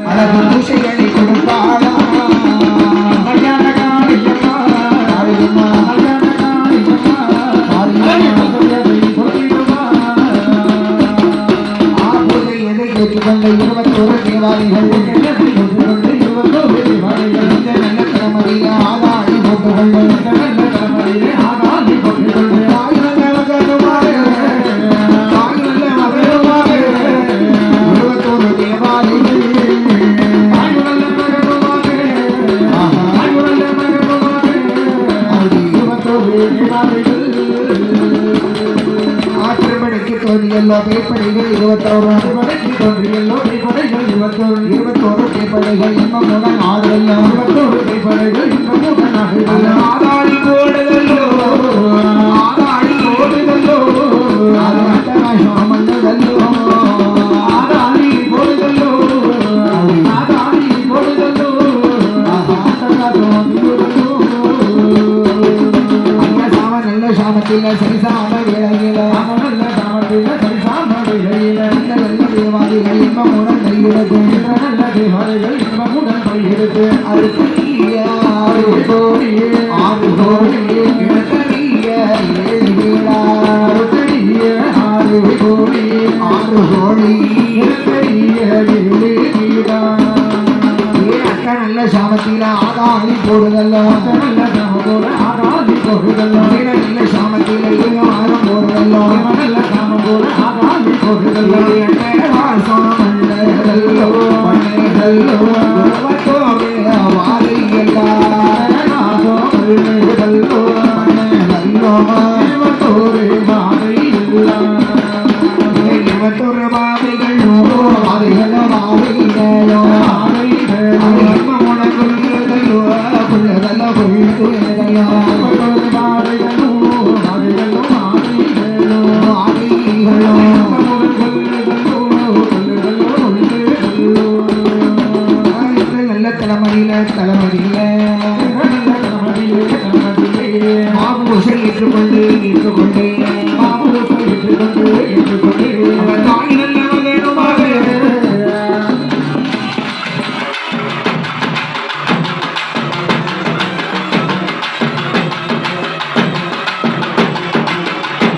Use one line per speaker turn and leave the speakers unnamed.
அழகு பூசைகளை கொடுப்பாளா கொண்ட 21 தேவாரிகள் இந்த நல்ல தலைமுறையில ஆதாடி போட்டுக்கொண்டு ஆற்றுமணிக்கு தோன்றியல்லோ பேப்படைகள் 21 பேப்படைகள் இன்பமுடன் ஆடுதல்லோ 21 பேப்படைகள் இன்பமுடன் ஆடுதல்லோ ஆதாடி போடுதல்லோ ஆதாடி போடுதல்லோ ஆதாஷம் மன்னதல்லோ ஆதாடி போடுதல்லோ ஆதாடி போடுதல்லோ நல்ல சாமத்தில் சரிசாம வேளையில நல்ல சாமத்தில் சரிசாம வேளையில நல்ல தேவாதிகள் இன்பமுடன் கையெடுத்து நல்ல தேவாதிகள் இன்பமுடன் கையெடுத்து அறுபடிய 6 கோடி 6 கோடி இடத்தடிய 7 வீடா அறுபடிய 6 கோடி 6 கோடி இடத்தடிய 7 வீடா அக்கா நல்ல சாமத்தில ஆதாடி போடுதல்லோ நல்ல சாமத்தோட ஆதாடி போடுதல்லோ நல்ல சாமத்தில ஆரம் போடுதல்லோ நல்ல சாமத்தோட ஆதாடி போடுதல்லோ வாசம் மன்னதல்லோ மன்னதல்லோ வாரிகளோ மன்னதல்லோ மன்னதல்லோ பாதைகள் பாதைகளோ பாதைகளோ நல்ல தலைமுறையில மாபூசை ஏற்றுக்கொண்டு